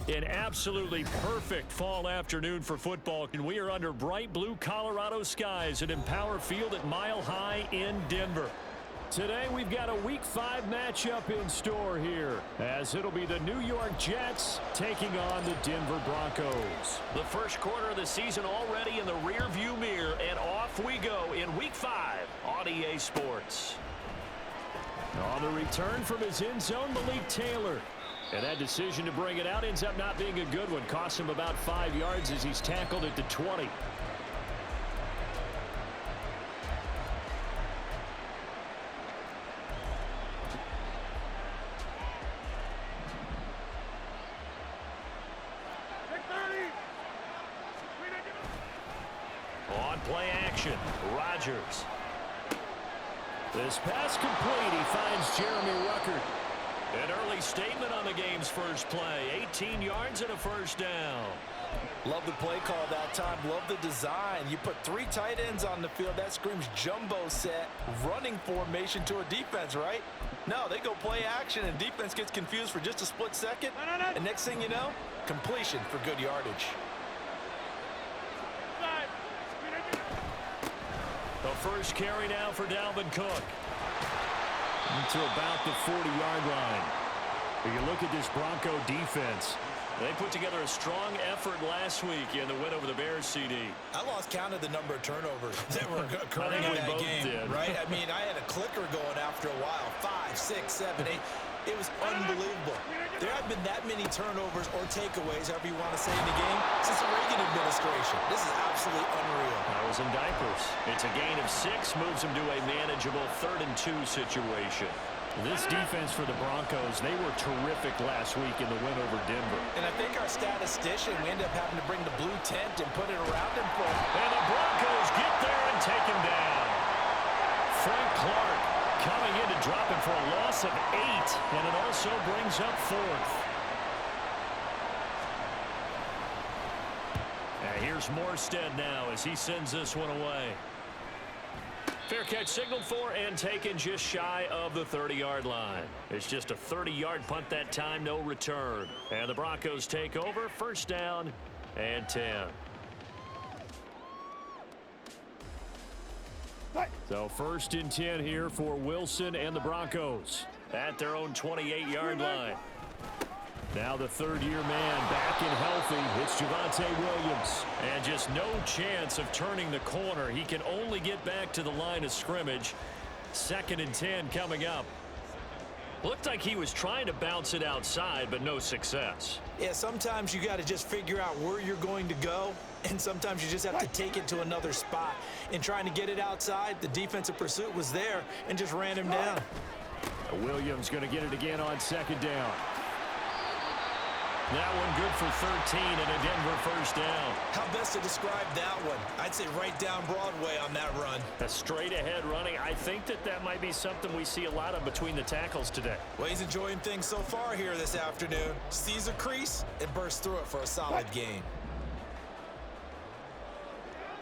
An absolutely perfect fall afternoon for football, and we are under bright blue Colorado skies at Empower Field at Mile High in Denver. Today we've got a Week 5 matchup in store here, as it'll be the New York Jets taking on the Denver Broncos. The first quarter of the season already in the rearview mirror, and off we go in Week 5 on EA Sports. On the return from his end zone, Malik Taylor. And that decision to bring it out ends up not being a good one. Costs him about 5 yards as he's tackled at the 20. On play action, Rodgers. This pass complete. He finds Jeremy Ruckert. An early statement on the game's first play. 18 yards and a first down. Love the play call that time. Love the design. You put 3 tight ends on the field. That screams jumbo set, running formation to a defense, right? No, they go play action, and defense gets confused for just a split second. And next thing you know, completion for good yardage. The first carry now for Dalvin Cook. To about the 40-yard line. If you look at this Bronco defense, they put together a strong effort last week in the win over the Bears, CD. I lost count of the number of turnovers that were occurring in that game, right? I mean, I had a clicker going after a while. 5, 6, 7, 8. It was unbelievable. There haven't been that many turnovers or takeaways, however you want to say, in the game since the Reagan administration. This is absolutely unreal. I was in diapers. It's a gain of 6, moves them to a manageable 3rd and 2 situation. This defense for the Broncos, they were terrific last week in the win over Denver. And I think our statistician, we ended up having to bring the blue tent and put it around him for him. And the Broncos get there and take him down. Frank Clark coming in to drop him for a loss of 8, and it also brings up 4th. And here's Morstead now as he sends this one away. Fair catch signaled for and taken just shy of the 30-yard line. It's just a 30-yard punt that time, no return. And the Broncos take over, first down and 10. So first and 10 here for Wilson and the Broncos at their own 28-yard line. Now the third-year man back and healthy. It's Javonte Williams. And just no chance of turning the corner. He can only get back to the line of scrimmage. 2nd and 10 coming up. Looked like he was trying to bounce it outside, but no success. Yeah, sometimes you got to just figure out where you're going to go, and sometimes you just have to take it to another spot. In trying to get it outside, the defensive pursuit was there and just ran him down. Williams going to get it again on 2nd down. That one good for 13 and a Denver first down. How best to describe that one? I'd say right down Broadway on that run. A straight-ahead running. I think that might be something we see a lot of between the tackles today. Well, he's enjoying things so far here this afternoon. Sees a crease and bursts through it for a solid gain.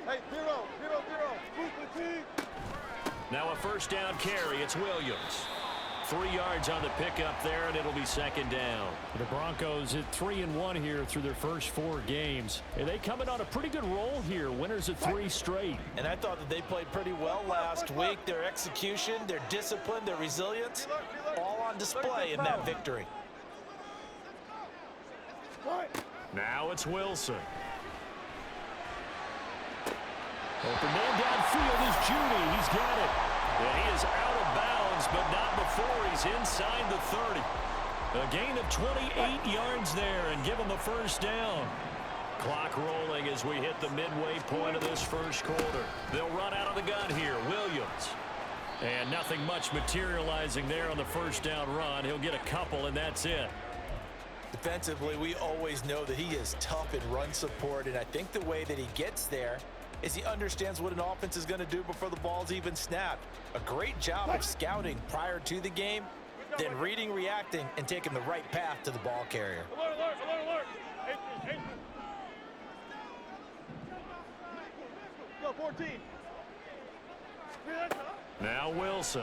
Hey, 0, 0, 0. Now a first down carry. It's Williams. 3 yards on the pickup there, and it'll be 2nd down. The Broncos at 3-1 here through their first 4 games. And they come in on a pretty good roll here. Winners of 3 straight. And I thought that they played pretty well last week. Their execution, their discipline, their resilience, all on display in that victory. Now it's Wilson. Open man downfield is Judy. He's got it. And he is out of bounds, but not before he's inside the 30. A gain of 28 yards there and give him a first down. Clock rolling as we hit the midway point of this first quarter. They'll run out of the gun here. Williams. And nothing much materializing there on the first down run. He'll get a couple, and that's it. Defensively, we always know that he is tough in run support, and I think the way that he gets there is he understands what an offense is going to do before the ball's even snapped. A great job of scouting prior to the game, then reading, reacting, and taking the right path to the ball carrier. Alert, alert, alert, alert. 18. Go, 14. Now Wilson.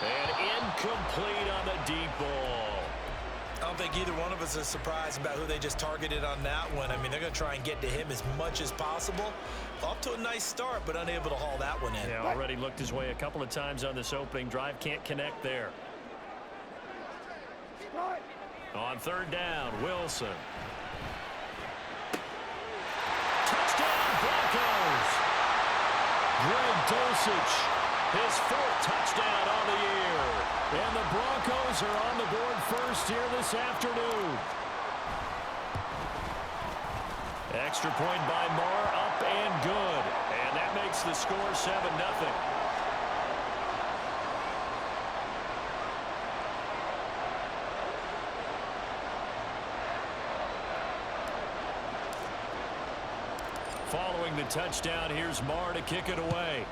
And Incomplete on the deep ball. I don't think either one of us is surprised about who they just targeted on that one. I mean, they're going to try and get to him as much as possible. Off to a nice start, but unable to haul that one in. Yeah, already looked his way a couple of times on this opening drive. Can't connect there. On third down, Wilson. Touchdown, Broncos! Greg Dulcich, his fourth touchdown on the year. And the Broncos are on the board first here this afternoon. Extra point by Marr, up and good. And that makes the score 7-0. Following the touchdown, here's Marr to kick it away.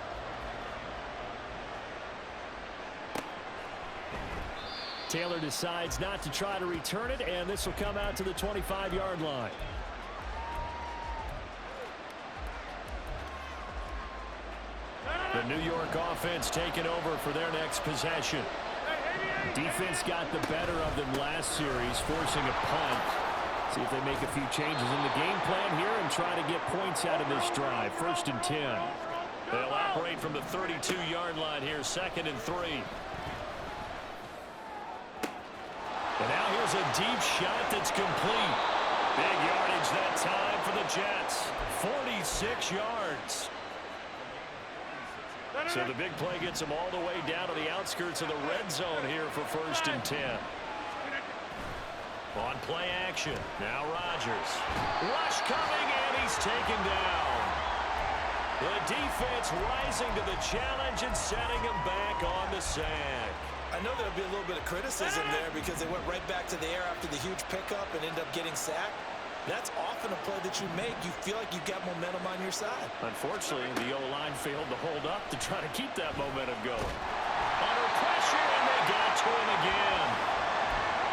Taylor decides not to try to return it, and this will come out to the 25-yard line. The New York offense taking over for their next possession. Defense got the better of them last series, forcing a punt. See if they make a few changes in the game plan here and try to get points out of this drive. 1st and 10. They'll operate from the 32-yard line here, 2nd and 3. And now here's a deep shot that's complete. Big yardage that time for the Jets. 46 yards. So the big play gets them all the way down to the outskirts of the red zone here for 1st and 10. On play action, now Rodgers. Rush coming, and he's taken down. The defense rising to the challenge and setting him back on the sack. I know there'll be a little bit of criticism there because they went right back to the air after the huge pickup and ended up getting sacked. That's often a play that you make. You feel like you've got momentum on your side. Unfortunately, the O-line failed to hold up to try to keep that momentum going. Under pressure, and they got to him again.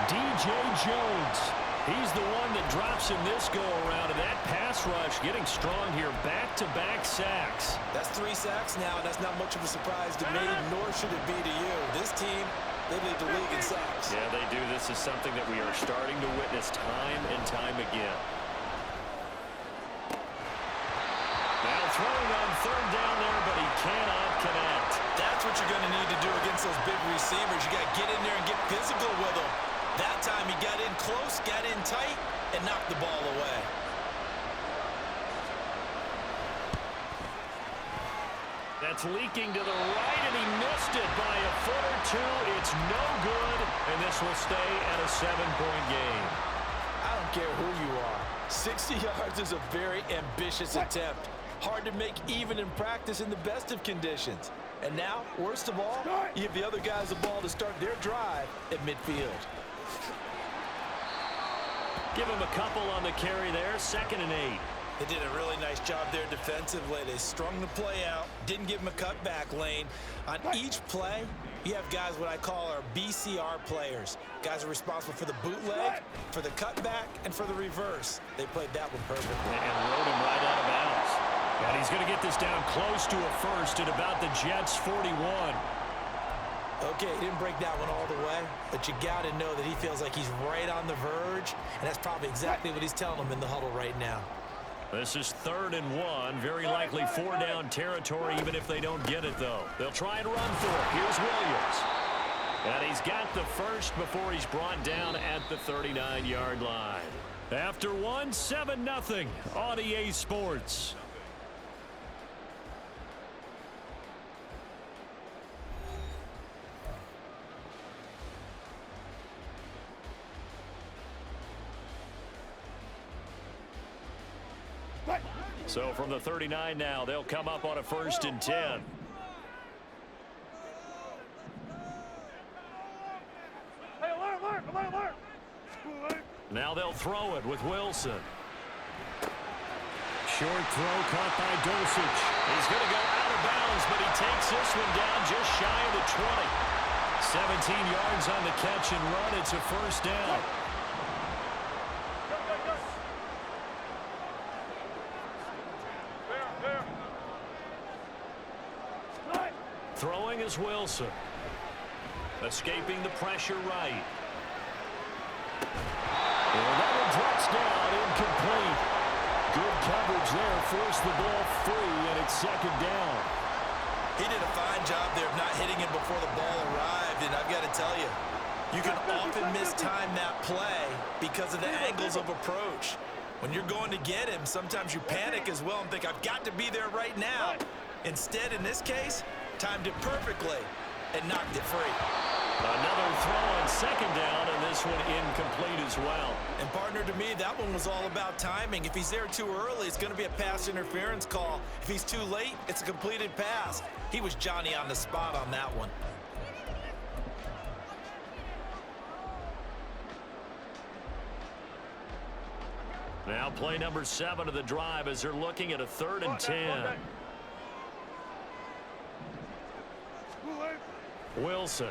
DJ Jones, he's the one that drops him this go-around, and that pass rush getting strong here. Back-to-back sacks. That's 3 sacks now, and that's not much of a surprise to me, nor should it be to you. This team, they lead the league in sacks. Yeah, they do. This is something that we are starting to witness time and time again. Now throwing on 3rd down there, but he cannot connect. That's what you're going to need to do against those big receivers. You got to get in there and get physical with them. That time he got in close, got in tight, and knocked the ball away. That's leaking to the right, and he missed it by a foot or two. It's no good, and this will stay at a 7-point game. I don't care who you are. 60 yards is a very ambitious attempt. Hard to make even in practice in the best of conditions. And now, worst of all, you give the other guys the ball to start their drive at midfield. Give him a couple on the carry there, 2nd and 8. They did a really nice job there defensively. They strung the play out, didn't give him a cutback lane. On each play, you have guys what I call our BCR players. Guys are responsible for the bootleg, for the cutback, and for the reverse. They played that one perfectly. And rode him right out of bounds. And he's going to get this down close to a first at about the Jets' 41. Okay, he didn't break that one all the way, but you got to know that he feels like he's right on the verge, and that's probably exactly what he's telling them in the huddle right now. This is 3rd and 1. Very likely 4-down territory, even if they don't get it, though. They'll try and run for it. Here's Williams. And he's got the first before he's brought down at the 39-yard line. After 1, 7-0 on EA Sports. So from the 39 now, they'll come up on a 1st and 10. Hey, alert! Now they'll throw it with Wilson. Short throw caught by Dulcich. He's going to go out of bounds, but he takes this one down just shy of the 20. 17 yards on the catch and run. It's a 1st down. Throwing is Wilson. Escaping the pressure right. And that one drops down, incomplete. Good coverage there, forced the ball free, and it's second down. He did a fine job there of not hitting him before the ball arrived, and I've got to tell you, you can often mistime that play because of the angles of approach. When you're going to get him, sometimes you panic as well and think, I've got to be there right now. Instead, in this case, timed it perfectly and knocked it free. Another throw on second down, and this one incomplete as well. And partner, to me, that one was all about timing. If he's there too early, it's going to be a pass interference call. If he's too late, it's a completed pass. He was Johnny on the spot on that one. Now play number 7 of the drive as they're looking at a 3rd and 10. Wilson.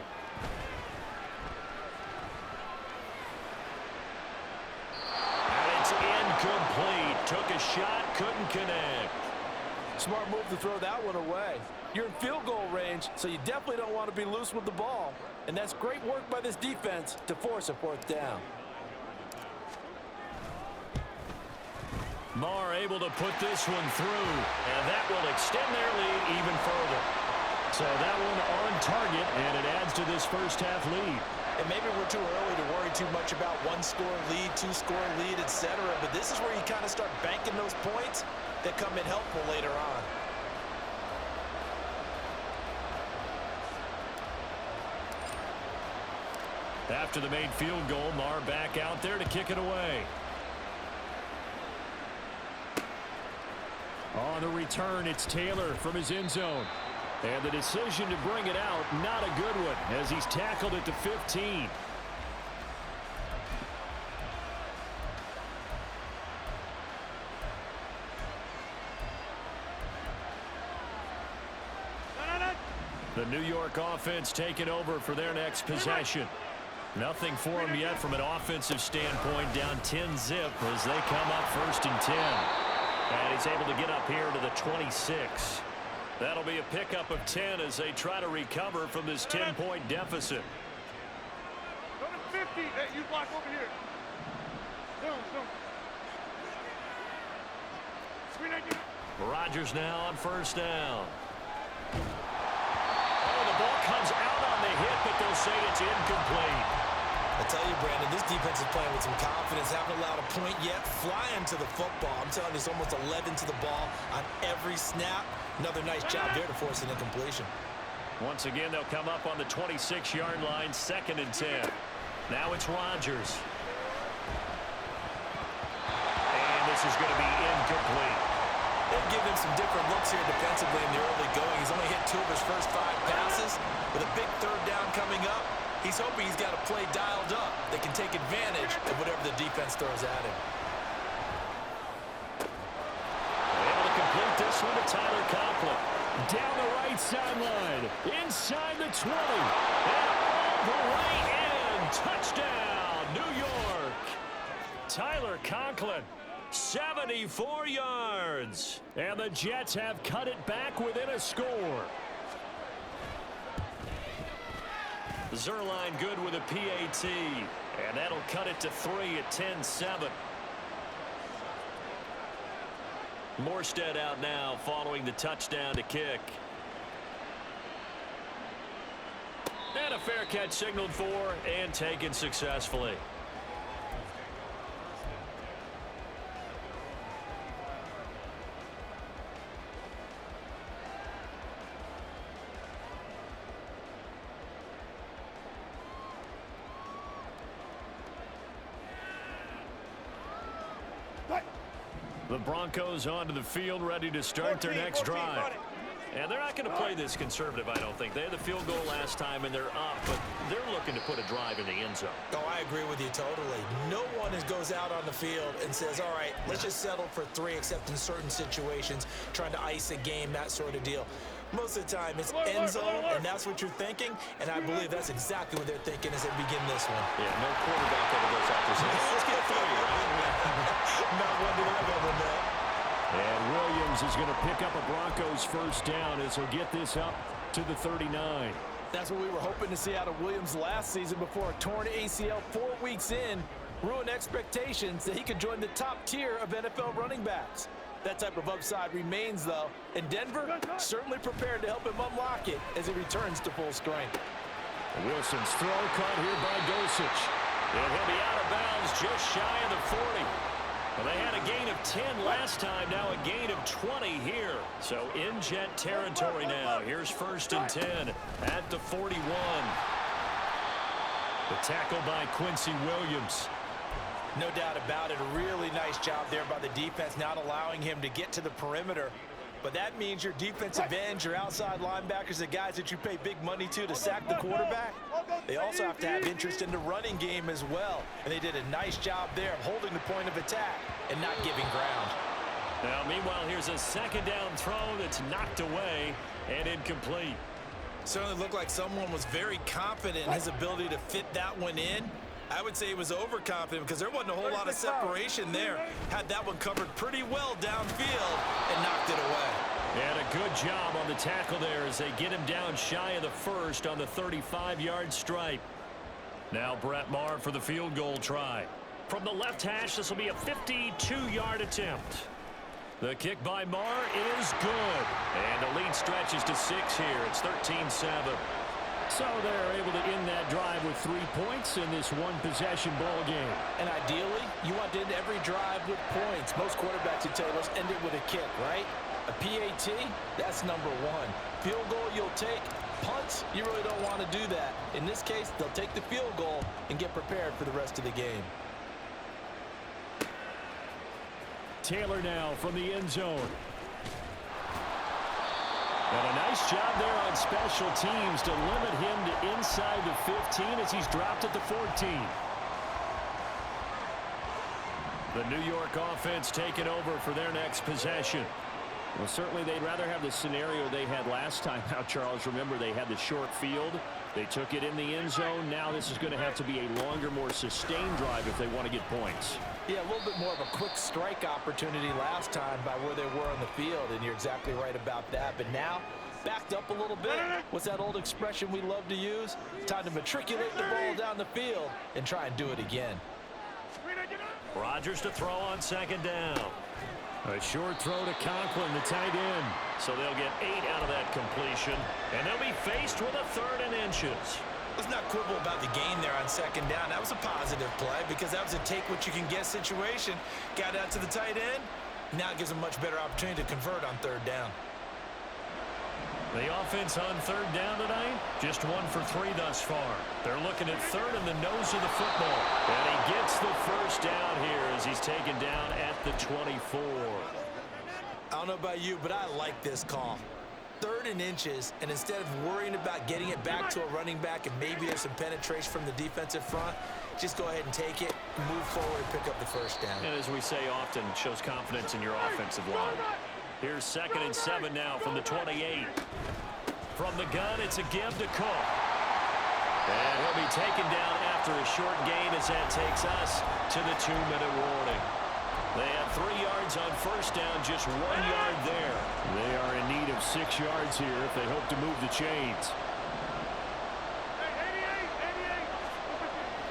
And it's incomplete. Took a shot, couldn't connect. Smart move to throw that one away. You're in field goal range, so you definitely don't want to be loose with the ball. And that's great work by this defense to force a 4th down. Marr able to put this one through, and that will extend their lead even further. So that one on target, and it adds to this first half lead. And maybe we're too early to worry too much about 1-score lead, 2-score lead, etc. But this is where you kind of start banking those points that come in helpful later on. After the made field goal, Marr back out there to kick it away. On the return, it's Taylor from his end zone. And the decision to bring it out, not a good one, as he's tackled at the 15. The New York offense taking over for their next possession. Nothing for them yet from an offensive standpoint, down 10-zip as they come up 1st and 10. And he's able to get up here to the 26. That'll be a pickup of 10 as they try to recover from this 10-point deficit. Number 50, hey, you block over here. Zoom. Screen again. Rodgers now on 1st down. Oh, the ball comes out on the hit, but they'll say it's incomplete. I tell you, Brandon, this defense is playing with some confidence. Haven't allowed a point yet. Flying to the football. I'm telling you, it's almost 11 to the ball on every snap. Another nice job there to force an incompletion. Once again, they'll come up on the 26-yard line, 2nd and 10. Now it's Rodgers. And this is going to be incomplete. They've given him some different looks here defensively in the early going. He's only hit 2 of his first 5 passes. With a big 3rd down coming up, he's hoping he's got a play dialed up that can take advantage of whatever the defense throws at him. Able to complete this one to Tyler Conklin. Down the right sideline. Inside the 20. And all the way in. Touchdown, New York. Tyler Conklin, 74 yards. And the Jets have cut it back within a score. Zerline good with a PAT. And that'll cut it to 3 at 10-7. Morstead out now following the touchdown to kick. And a fair catch signaled for and taken successfully. The Broncos onto the field, ready to start their next drive. And they're not going to play this conservative, I don't think. They had the field goal last time, and they're up, but they're looking to put a drive in the end zone. Oh, I agree with you totally. No one goes out on the field and says, all right, let's just settle for 3, except in certain situations, trying to ice a game, that sort of deal. Most of the time, it's end zone, and that's what you're thinking, and I believe that's exactly what they're thinking as they begin this one. Yeah, no quarterback ever goes out there saying, let's get 3, right? Not one that I've ever met. And Williams is going to pick up a Broncos 1st down as he'll get this up to the 39. That's That's what we were hoping to see out of Williams last season before a torn ACL 4 weeks in ruined expectations that he could join the top tier of NFL running backs. That type of upside remains, though, and Denver certainly prepared to help him unlock it as he returns to full strength. Wilson's throw caught here by Dosich. And he'll be out of bounds just shy of the 40. Well, they had a gain of 10 last time, now a gain of 20 here. So in Jet territory now. Here's 1st and 10 at the 41. The tackle by Quincy Williams. No doubt about it. A really nice job there by the defense, not allowing him to get to the perimeter. But that means your defensive ends, your outside linebackers, the guys that you pay big money to sack the quarterback, they also have to have interest in the running game as well. And they did a nice job there of holding the point of attack and not giving ground. Now, meanwhile, here's a 2nd down throw that's knocked away and incomplete. Certainly looked like someone was very confident in his ability to fit that one in. I would say he was overconfident because there wasn't a whole lot of separation there. Had that one covered pretty well downfield and knocked it away. And a good job on the tackle there as they get him down shy of the 1st on the 35-yard stripe. Now Brett Maher for the field goal try. From the left hash, this will be a 52-yard attempt. The kick by Maher is good. And the lead stretches to 6 here. It's 13-7. So they're able to end that drive with 3 points in this one-possession ball game. And ideally, you want to end every drive with points. Most quarterbacks would tell you, let's end it with a kick, right? A PAT, that's number 1. Field goal, you'll take. Punts, you really don't want to do that. In this case, they'll take the field goal and get prepared for the rest of the game. Taylor now from the end zone. And a nice job there on special teams to limit him to inside the 15 as he's dropped at the 14. The New York offense taking over for their next possession. Well, certainly they'd rather have the scenario they had last time out, Charles. Remember, they had the short field. They took it in the end zone. Now this is going to have to be a longer, more sustained drive if they want to get points. Yeah, a little bit more of a quick strike opportunity last time by where they were on the field, and you're exactly right about that. But now, backed up a little bit. What's that old expression we love to use? Time to matriculate the ball down the field and try and do it again. Rodgers to throw on 2nd down. A short throw to Conklin, the tight end. So they'll get 8 out of that completion, and they'll be faced with a 3rd and inches. Let's not quibble about the gain there on 2nd down. That was a positive play because that was a take-what-you-can-get situation. Got out to the tight end. Now it gives them a much better opportunity to convert on 3rd down. The offense on 3rd down tonight, just 1 for 3 thus far. They're looking at 3rd in the nose of the football. And he gets the 1st down here as he's taken down at the 24. I don't know about you, but I like this call. 3rd and inches, and instead of worrying about getting it back to a running back and maybe there's some penetration from the defensive front, just go ahead and take it, move forward, and pick up the 1st down. And as we say often, shows confidence in your offensive line. Here's 2nd and 7 now from the 28. From the gun, it's a give to Cook. And he'll be taken down after a short gain as that takes us to the 2-minute warning. They had 3 yards on 1st down, just 1 yard there. They are in need of 6 yards here if they hope to move the chains.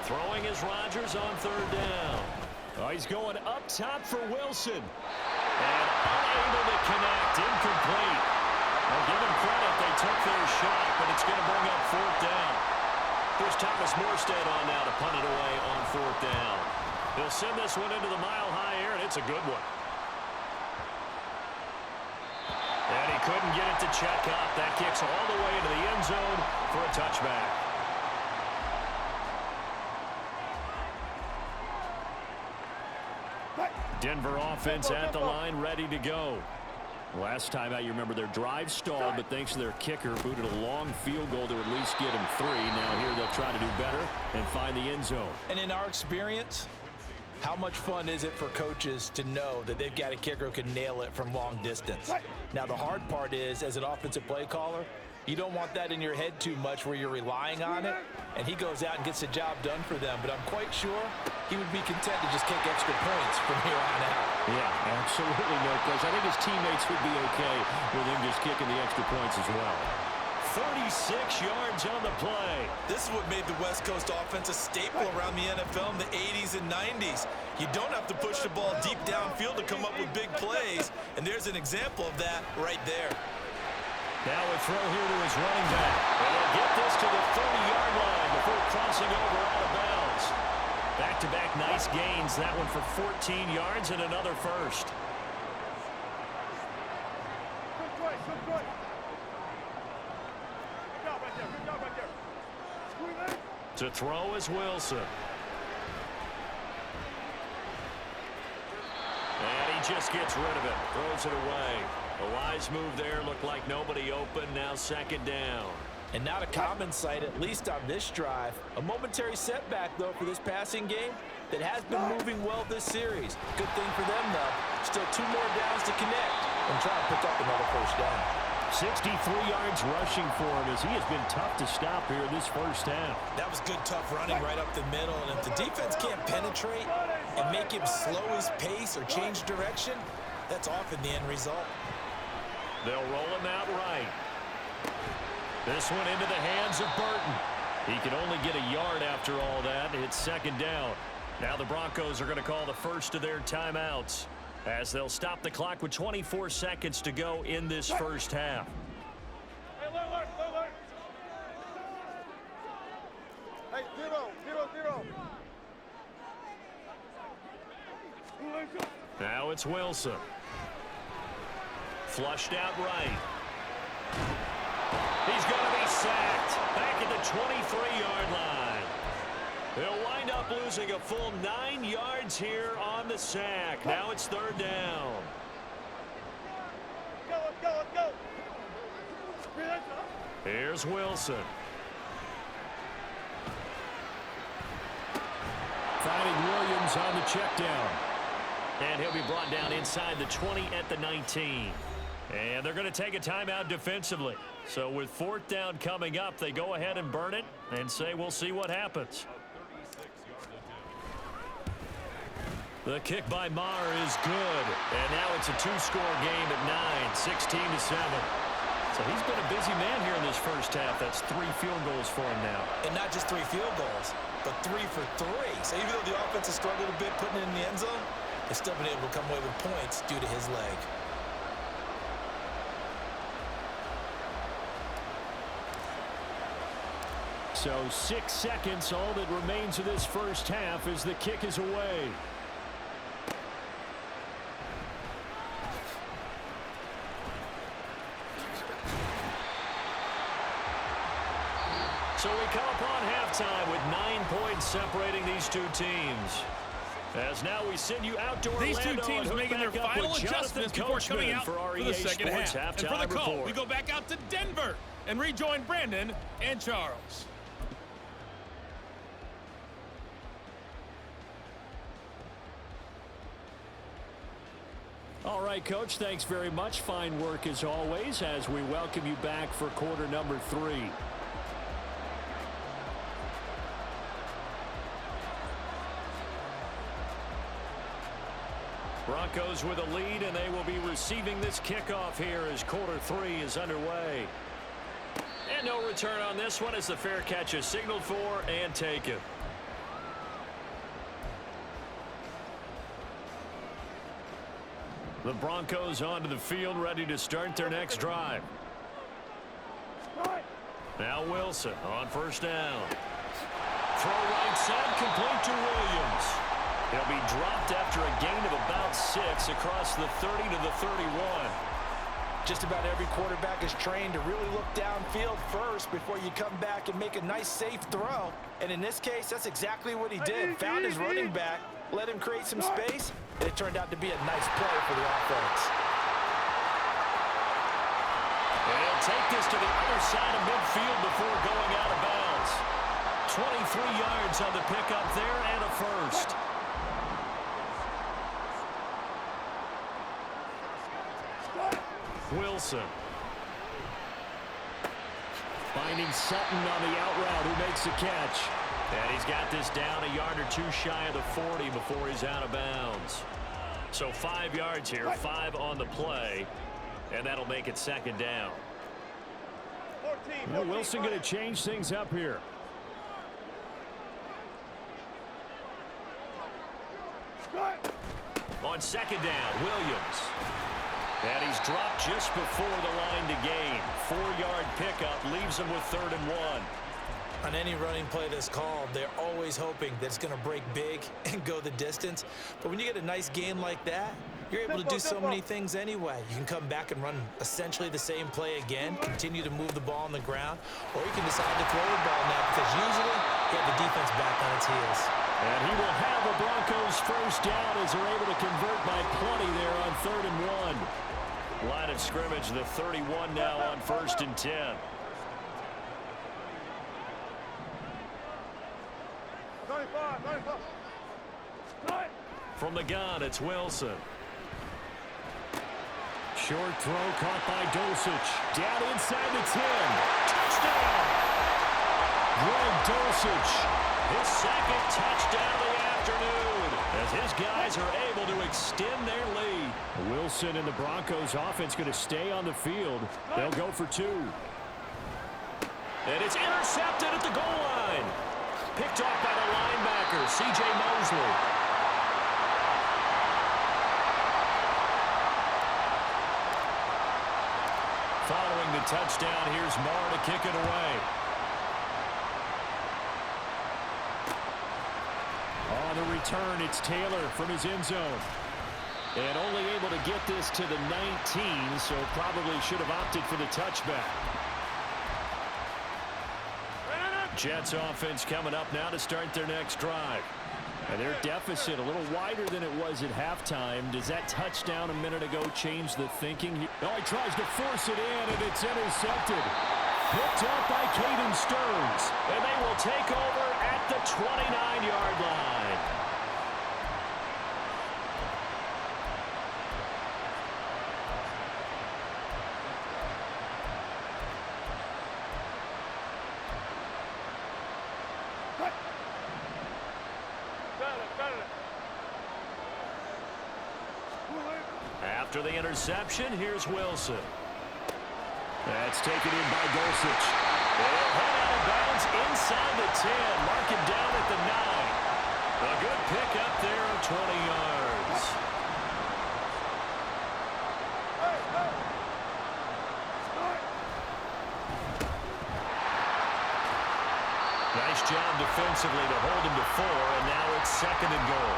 Throwing is Rodgers on 3rd down. Oh, he's going up top for Wilson. And unable to connect, incomplete. Well, give them credit, they took their shot, but it's going to bring up 4th down. Here's Thomas Morstead on now to punt it away on 4th down. He'll send this one into the mile-high air, and it's a good one. And he couldn't get it to check up. That kicks all the way into the end zone for a touchback. Denver offense at the line, ready to go. Last time out, you remember their drive stalled, but thanks to their kicker, booted a long field goal to at least get him 3. Now here they'll try to do better and find the end zone. And in our experience, how much fun is it for coaches to know that they've got a kicker who can nail it from long distance? Now, the hard part is, as an offensive play caller, you don't want that in your head too much where you're relying on it, and he goes out and gets the job done for them. But I'm quite sure he would be content to just kick extra points from here on out. Yeah, absolutely no question. I think his teammates would be okay with him just kicking the extra points as well. 36 yards on the play. This is what made the West Coast offense a staple around the NFL in the 80s and 90s. You don't have to push the ball deep downfield to come up with big plays, and there's an example of that right there. Now a throw here to his running back. And he'll get this to the 30-yard line before crossing over out of bounds. Back-to-back nice gains. That one for 14 yards and another first. To throw is Wilson. And he just gets rid of it. Throws it away. A wise move there. Looked like nobody open. Now second down. And not a common sight, at least on this drive. A momentary setback, though, for this passing game that has been moving well this series. Good thing for them, though. Still 2 more downs to connect and try to pick up another first down. 63 yards rushing for him as he has been tough to stop here this first half. That was good, tough running right up the middle. And if the defense can't penetrate and make him slow his pace or change direction, that's often the end result. They'll roll him out right. This one into the hands of Burton. He can only get a yard after all that. It's second down. Now the Broncos are going to call the first of their timeouts, as they'll stop the clock with 24 seconds to go in this first half. Hey, zero. Now it's Wilson. Flushed out right. He's going to be sacked back at the 23-yard line. He'll wind up losing a full 9 yards here on the sack. Now it's third down. Let's go. Here's Wilson. Finding Williams on the check down. And he'll be brought down inside the 20 at the 19. And they're going to take a timeout defensively. So with fourth down coming up, they go ahead and burn it and say we'll see what happens. The kick by Maher is good. And now it's a 2-score game at 9, 16-7. So he's been a busy man here in this first half. That's 3 field goals for him now. And not just 3 field goals, but 3 for 3. So even though the offense has struggled a bit putting it in the end zone, they've still been able to come away with points due to his leg. So 6 seconds, all that remains of this first half as the kick is away. So we come upon halftime with 9 points separating these two teams. As now we send you out to Orlando. These two teams making their final adjustments before coming out for the second half. And for the call, we go back out to Denver and rejoin Brandon and Charles. All right, Coach, thanks very much. Fine work as always as we welcome you back for quarter number 3. Broncos with a lead, and they will be receiving this kickoff here as quarter 3 is underway. And no return on this one as the fair catch is signaled for and taken. The Broncos onto the field, ready to start their next drive. Now Wilson on first down. Throw right side, complete to Williams. He'll be dropped after a gain of about 6 across the 30 to the 31. Just about every quarterback is trained to really look downfield first before you come back and make a nice, safe throw. And in this case, that's exactly what he did. Found his running back, let him create some space, and it turned out to be a nice play for the offense. And he'll take this to the other side of midfield before going out of bounds. 23 yards on the pickup there and a first. Wilson. Finding Sutton on the out route, who makes the catch. And he's got this down a yard or 2 shy of the 40 before he's out of bounds. So 5 yards here, 5 on the play. And that'll make it second down. Wilson going to change things up here. On second down, Williams. And he's dropped just before the line to gain. 4-yard pickup leaves him with 3rd and 1. On any running play that's called, they're always hoping that it's going to break big and go the distance. But when you get a nice game like that, you're able to do so many things anyway. You can come back and run essentially the same play again, continue to move the ball on the ground, or you can decide to throw the ball now because usually you have the defense back on its heels. And he will have the Broncos first down as they're able to convert by plenty there on 3rd and 1. Line of scrimmage, the 31 now on 1st and 10. From the gun, it's Wilson. Short throw caught by Dulcich. Down inside the 10. Touchdown! Greg Dulcich, his 2nd touchdown of the afternoon, as his guys are able to extend their lead. Wilson and the Broncos offense going to stay on the field. They'll go for 2. And it's intercepted at the goal line. Picked off by the linebacker, C.J. Mosley. Following the touchdown, here's Marr to kick it away. On the return, it's Taylor from his end zone. And only able to get this to the 19, so probably should have opted for the touchback. Jets offense coming up now to start their next drive. And their deficit a little wider than it was at halftime. Does that touchdown a minute ago change the thinking? Oh, he tries to force it in, and it's intercepted. Picked up by Caden Stearns. And they will take over at the 29-yard line. After the interception, here's Wilson. That's taken in by Dulcich. They'll head out of bounds inside the 10. Mark him down at the 9. A good pickup there of 20 yards. Nice job defensively to hold him to 4, and now it's 2nd and goal.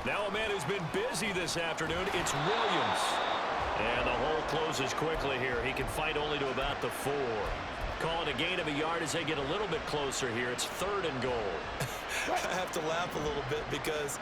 Now a man who's been busy this afternoon, it's Williams. And the hole closes quickly here. He can fight only to about the 4. Call it a gain of a yard as they get a little bit closer here. It's 3rd and goal. I have to laugh a little bit because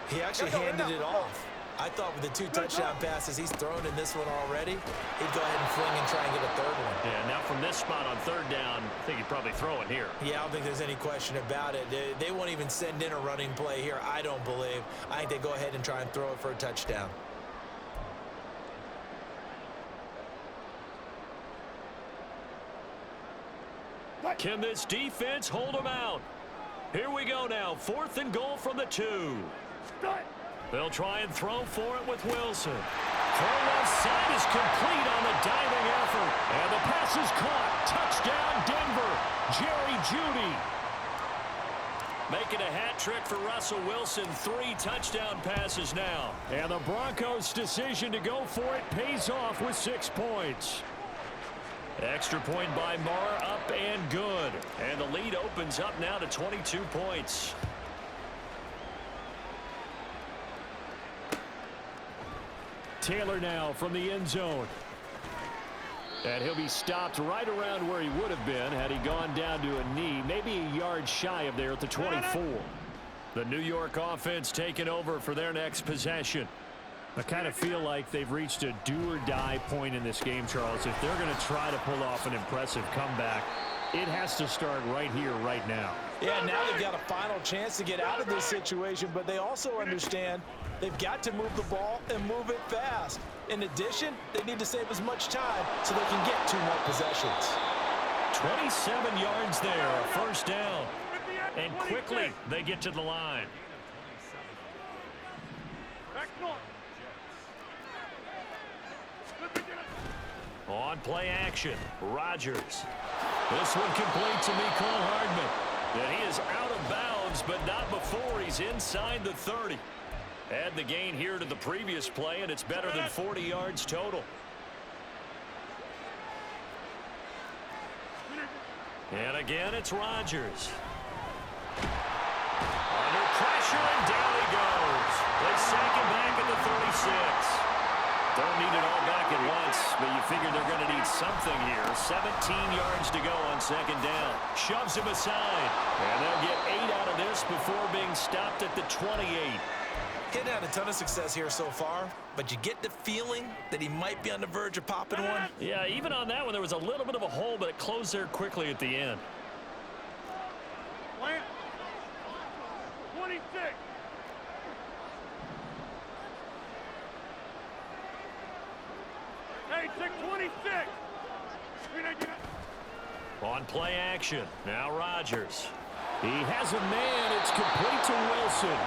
he actually handed it off. I thought with the 2 touchdown passes he's thrown in this one already, he'd go ahead and fling and try and get a 3rd one. Yeah, now from this spot on 3rd down, I think he'd probably throw it here. Yeah, I don't think there's any question about it. They won't even send in a running play here, I don't believe. I think they go ahead and try and throw it for a touchdown. Can this defense hold him out? Here we go now. 4th and goal from the 2. They'll try and throw for it with Wilson. Throw left side is complete on the diving effort. And the pass is caught. Touchdown, Denver. Jerry Jeudy. Making a hat trick for Russell Wilson. 3 touchdown passes now. And the Broncos' decision to go for it pays off with 6 points. Extra point by Marr, up and good. And the lead opens up now to 22 points. Taylor now from the end zone. And he'll be stopped right around where he would have been had he gone down to a knee, maybe a yard shy of there at the 24. The New York offense taking over for their next possession. I kind of feel like they've reached a do-or-die point in this game, Charles. If they're going to try to pull off an impressive comeback, it has to start right here, right now. Yeah, now they've got a final chance to get out of this situation, but they also understand they've got to move the ball and move it fast. In addition, they need to save as much time so they can get 2 more possessions. 27 yards there, 1st down. And quickly, they get to the line. On play action, Rodgers. This one complete to Mecole Hardman. And he is out of bounds, but not before he's inside the 30. Add the gain here to the previous play, and it's better than 40 yards total. And again, it's Rodgers. Under pressure, and down he goes. They sack him back at the 36. Don't need it all back at once, but you figure they're going to need something here. 17 yards to go on second down. Shoves him aside, and they'll get 8 out of this before being stopped at the 28. He's had a ton of success here so far, but you get the feeling that he might be on the verge of popping one. Yeah, even on that one, there was a little bit of a hole, but it closed there quickly at the end. 26. Hey, 626. On play action, now Rodgers. He has a man. It's complete to Wilson.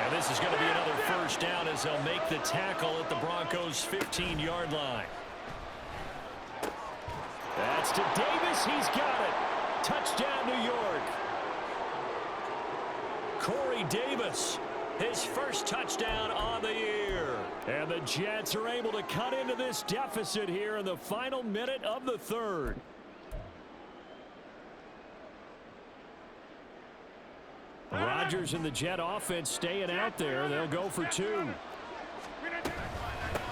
And this is going to be another first down as they'll make the tackle at the Broncos' 15-yard line. That's to Davis. He's got it. Touchdown, New York. Corey Davis, his first touchdown on the year. And the Jets are able to cut into this deficit here in the final minute of the third. Rodgers and the Jet offense staying out there. They'll go for 2.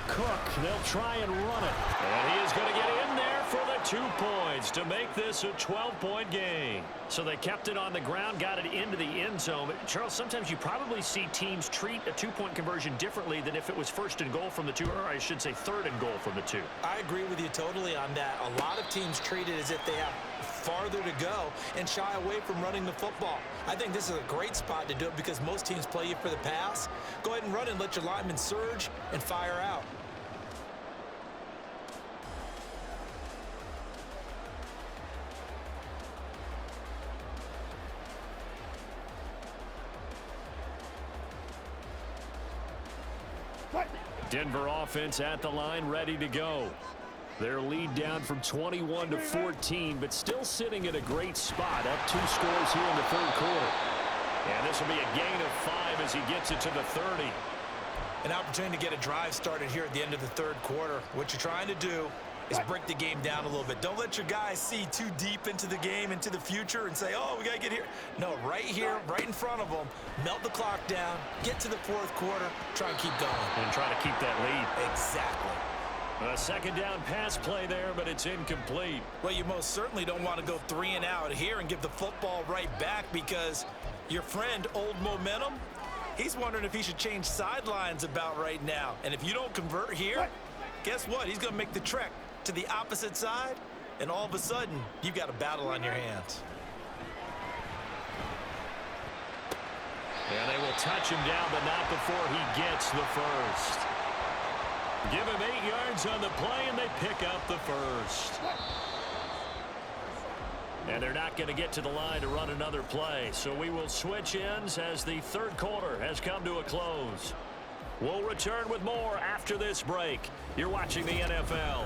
Cook, they'll try and run it. And he is going to get in there for the 2 points to make this a 12-point game. So they kept it on the ground, got it into the end zone. But Charles, sometimes you probably see teams treat a 2-point conversion differently than if it was first and goal from the 2, or I should say third and goal from the 2. I agree with you totally on that. A lot of teams treat it as if they have farther to go and shy away from running the football. I think this is a great spot to do it because most teams play you for the pass. Go ahead and run and let your linemen surge and fire out. Denver offense at the line, ready to go. Their lead down from 21 to 14, but still sitting at a great spot. Up 2 scores here in the third quarter. And this will be a gain of 5 as he gets it to the 30. An opportunity to get a drive started here at the end of the third quarter. What you're trying to do is break the game down a little bit. Don't let your guys see too deep into the game, into the future, and say, oh, we got to get here. No, right here, right in front of them, melt the clock down, get to the fourth quarter, try and keep going. And try to keep that lead. Exactly. A second down pass play there, but it's incomplete. Well, you most certainly don't want to go 3 and out here and give the football right back because your friend, Old Momentum, he's wondering if he should change sidelines about right now. And if you don't convert here, guess what? He's going to make the trek to the opposite side, and all of a sudden, you've got a battle on your hands. And they will touch him down, but not before he gets the first. Give him 8 yards on the play, and they pick up the first. And they're not going to get to the line to run another play, so we will switch ends as the third quarter has come to a close. We'll return with more after this break. You're watching the NFL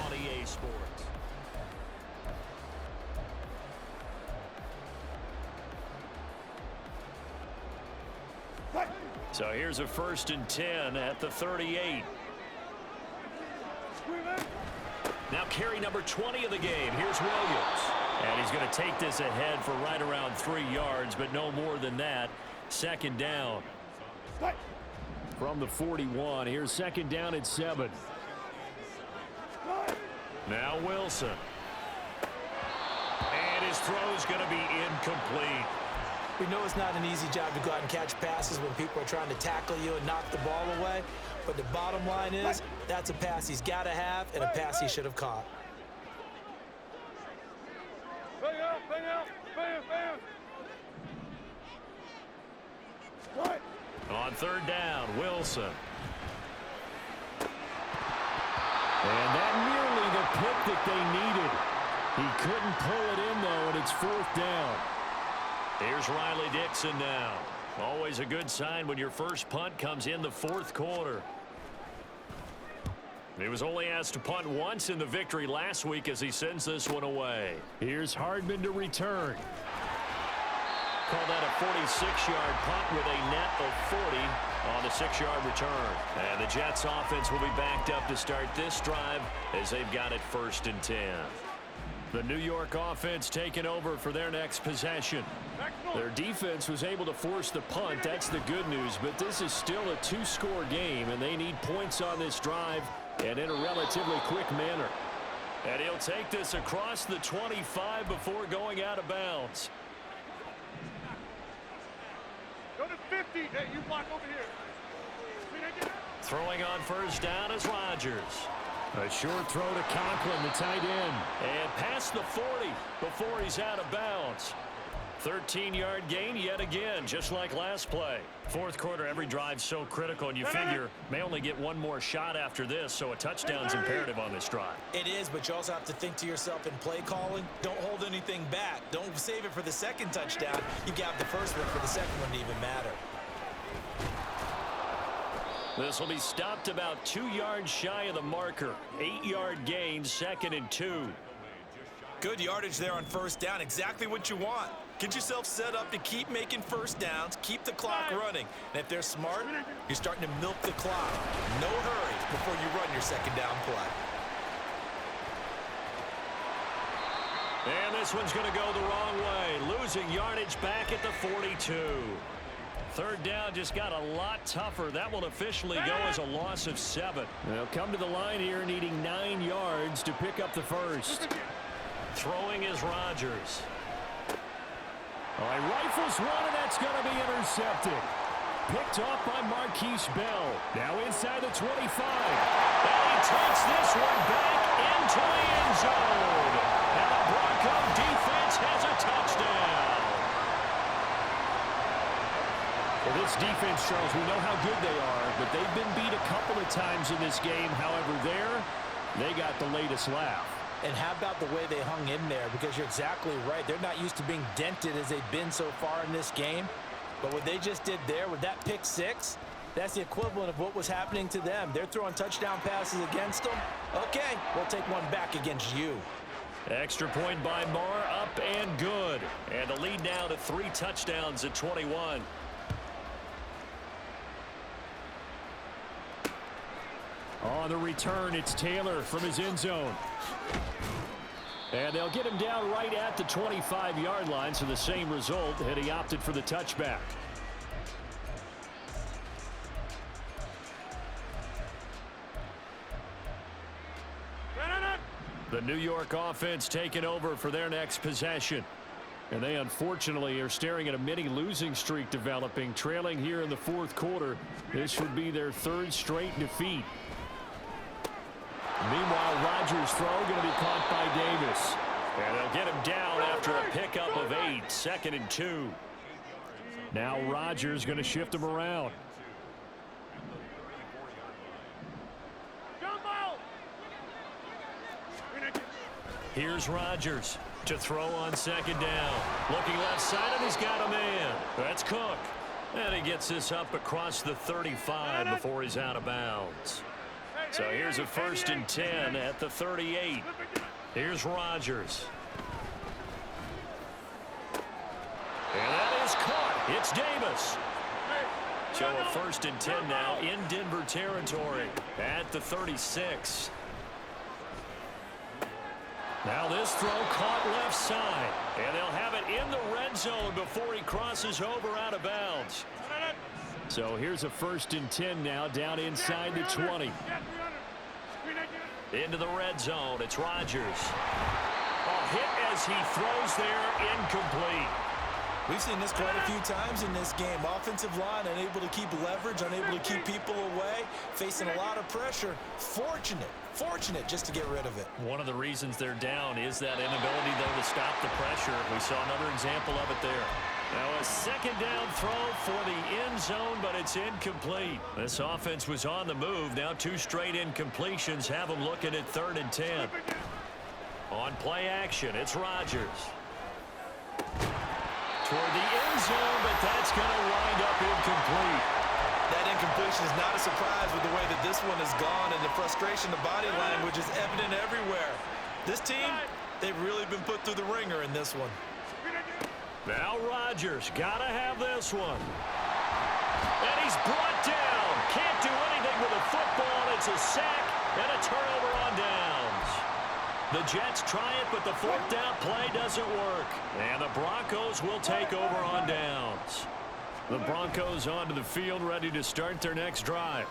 on EA Sports. So here's a 1st and 10 at the 38. Now carry number 20 of the game. Here's Williams. And he's going to take this ahead for right around 3 yards, but no more than that. Second down. From the 41, here's second down at 7. Now Wilson. And his throw is going to be incomplete. We know it's not an easy job to go out and catch passes when people are trying to tackle you and knock the ball away. But the bottom line is, that's a pass he's got to have and a pass he should have caught. Bang out, bang out, bang, bang. What? On third down, Wilson. And that nearly the pick that they needed. He couldn't pull it in, though, and it's 4th down. Here's Riley Dixon now. Always a good sign when your first punt comes in the fourth quarter. He was only asked to punt once in the victory last week as he sends this one away. Here's Hardman to return. Call that a 46-yard punt with a net of 40 on the 6-yard return. And the Jets offense will be backed up to start this drive as they've got it 1st and 10. The New York offense taking over for their next possession. Their defense was able to force the punt. That's the good news, but this is still a 2-score game, and they need points on this drive and in a relatively quick manner. And he'll take this across the 25 before going out of bounds. Go to 50. Hey, you block over here. Throwing on first down is Rodgers. A short throw to Conklin, the tight end. And past the 40 before he's out of bounds. 13-yard gain yet again, just like last play. Fourth quarter, every drive's so critical, and you figure may only get one more shot after this, so a touchdown's imperative on this drive. It is, but you also have to think to yourself in play calling, don't hold anything back. Don't save it for the second touchdown. You got the first one for the second one to even matter. This will be stopped about 2 yards shy of the marker. 8-yard gain, 2nd and 2. Good yardage there on first down. Exactly what you want. Get yourself set up to keep making first downs, keep the clock running. And if they're smart, you're starting to milk the clock. No hurry before you run your second down play. And this one's going to go the wrong way. Losing yardage back at the 42. Third down just got a lot tougher. That will officially go as a loss of 7. They'll come to the line here needing 9 yards to pick up the first. Throwing is Rodgers. All right, rifles one, and that's going to be intercepted. Picked off by Marquise Bell. Now inside the 25. And he takes this one back into the end zone. And the Bronco defense has a touchdown. Well, this defense, Charles, we know how good they are, but they've been beat a couple of times in this game. However, they got the latest laugh. And how about the way they hung in there? Because you're exactly right. They're not used to being dented as they've been so far in this game. But what they just did there with that pick 6, that's the equivalent of what was happening to them. They're throwing touchdown passes against them. Okay, we'll take one back against you. Extra point by Marr, up and good. And the lead now to 3 touchdowns at 21. On the return, it's Taylor from his end zone. And they'll get him down right at the 25-yard line, so the same result, and he opted for the touchback. The New York offense taking over for their next possession. And they unfortunately are staring at a mini losing streak developing, trailing here in the fourth quarter. This would be their 3rd straight defeat. Meanwhile, Rodgers' throw going to be caught by Davis. And they'll get him down after a pickup of 8, 2nd and 2. Now Rodgers going to shift him around. Here's Rodgers to throw on 2nd down. Looking left side, and he's got a man. That's Cook. And he gets this up across the 35 before he's out of bounds. So here's a 1st and 10 at the 38. Here's Rodgers. And that is caught. It's Davis. So a 1st and 10 now in Denver territory at the 36. Now this throw caught left side. And they'll have it in the red zone before he crosses over out of bounds. So here's a 1st and 10 now down inside the 20. Into the red zone. It's Rodgers. A hit as he throws there, incomplete. We've seen this quite a few times in this game. Offensive line unable to keep leverage, unable to keep people away, facing a lot of pressure. Fortunate just to get rid of it. One of the reasons they're down is that inability, though, to stop the pressure. We saw another example of it there. Now a 2nd down throw for the end zone, but it's incomplete. This offense was on the move. Now 2 straight incompletions have them looking at 3rd and 10. On play action, it's Rodgers. toward the end zone, but that's going to wind up incomplete. That incompletion is not a surprise with the way that this one has gone, and the frustration, the body language is evident everywhere. This team, they've really been put through the ringer in this one. Now Rodgers got to have this one. And he's brought down. Can't do anything with a football. It's a sack and a turnover on downs. The Jets try it, but the fourth down play doesn't work. And the Broncos will take over on downs. The Broncos onto the field, ready to start their next drive.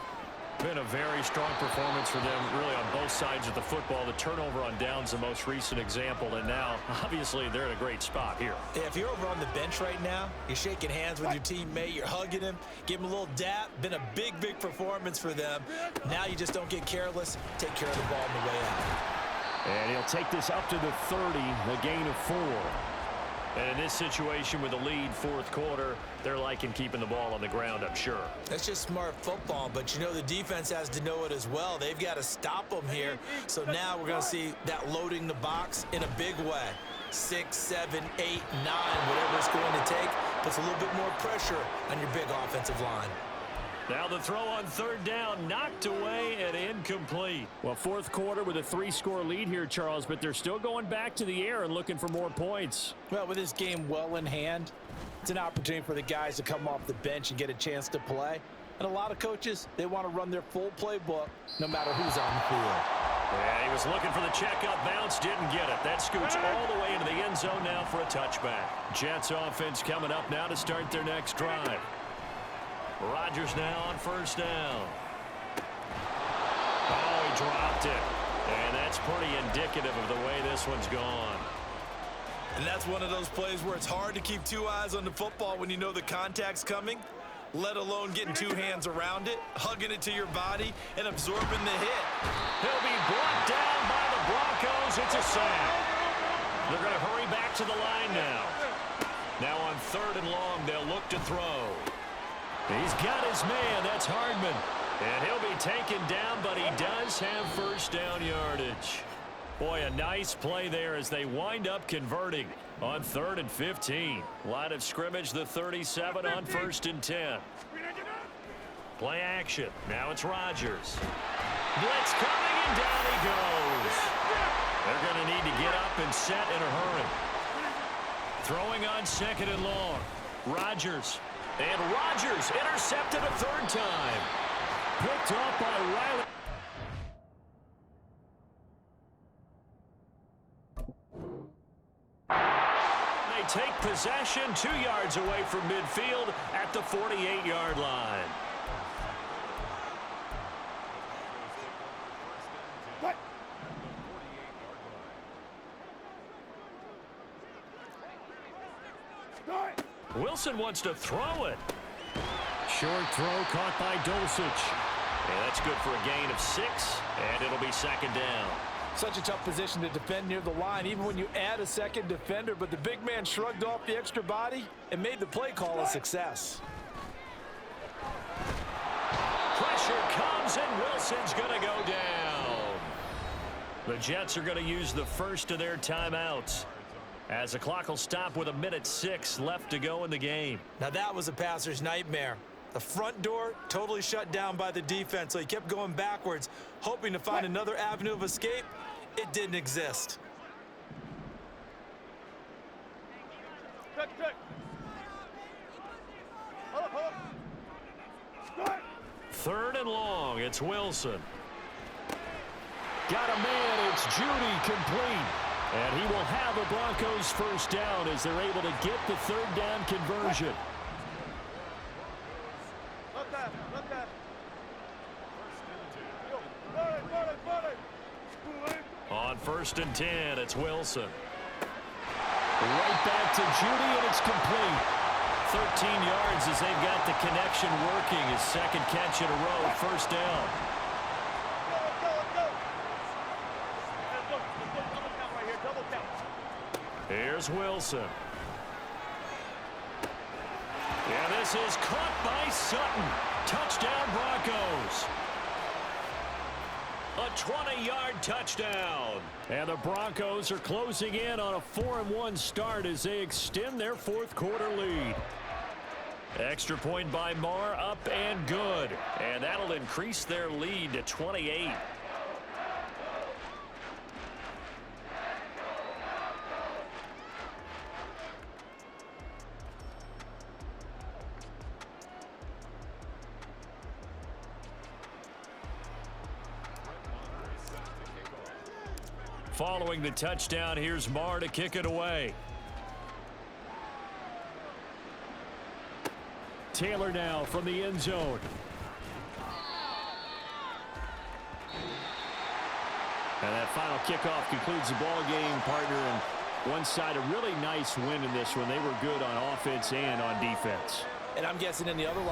Been a very strong performance for them, really, on both sides of the football. The turnover on downs, the most recent example, and now, obviously, they're in a great spot here. Yeah, if you're over on the bench right now, you're shaking hands with your teammate, you're hugging him, give him a little dap. Been a big, big performance for them. Now you just don't get careless. Take care of the ball on the way out. And he'll take this up to the 30, a gain of 4. And in this situation with the lead fourth quarter, they're liking keeping the ball on the ground, I'm sure. That's just smart football, but you know the defense has to know it as well. They've got to stop them here. So now we're going to see that loading the box in a big way. 6, 7, 8, 9, whatever it's going to take, puts a little bit more pressure on your big offensive line. Now the throw on third down, knocked away and incomplete. Well, fourth quarter with a 3-score lead here, Charles, but they're still going back to the air and looking for more points. Well, with this game well in hand, it's an opportunity for the guys to come off the bench and get a chance to play. And a lot of coaches, they want to run their full playbook no matter who's on the field. Yeah, he was looking for the checkup bounce, didn't get it. That scoots all the way into the end zone now for a touchback. Jets offense coming up now to start their next drive. Rodgers now on first down. Oh, he dropped it. And that's pretty indicative of the way this one's gone. And that's one of those plays where it's hard to keep two eyes on the football when you know the contact's coming, let alone getting two hands around it, hugging it to your body, and absorbing the hit. He'll be brought down by the Broncos. It's a sack. They're going to hurry back to the line now. Now on third and long, they'll look to throw. He's got his man. That's Hardman. And he'll be taken down, but he does have first down yardage. Boy, a nice play there as they wind up converting on 3rd and 15. Line of scrimmage, the 37 on 1st and 10. Play action. Now it's Rodgers. Blitz coming, and down he goes. They're going to need to get up and set in a hurry. Throwing on 2nd and long. Rodgers. And Rodgers intercepted a 3rd time. Picked up by Riley. They take possession 2 yards away from midfield at the 48-yard line. Wilson wants to throw it. Short throw caught by Dulcich. And that's good for a gain of 6, and it'll be 2nd down. Such a tough position to defend near the line, even when you add a second defender, but the big man shrugged off the extra body and made the play call a success. Pressure comes, and Wilson's going to go down. The Jets are going to use the first of their timeouts, as the clock will stop with 1:06 left to go in the game. Now that was a passer's nightmare. The front door totally shut down by the defense, so he kept going backwards, hoping to find another avenue of escape. It didn't exist. Third and long, it's Wilson. Got a man, it's Judy, complete. And he will have a Broncos first down as they're able to get the 3rd down conversion. On 1st and 10, it's Wilson. Right back to Judy, and it's complete. 13 yards as they've got the connection working. His 2nd catch in a row, first down. Here's Wilson. Yeah, this is caught by Sutton. Touchdown, Broncos. A 20-yard touchdown. And the Broncos are closing in on a 4-1 start as they extend their fourth quarter lead. Extra point by Marr, up and good. And that'll increase their lead to 28. Following the touchdown, here's Marr to kick it away. Taylor now from the end zone. And that final kickoff concludes the ball game, partner. And one side, a really nice win in this one. They were good on offense and on defense. And I'm guessing in the other line.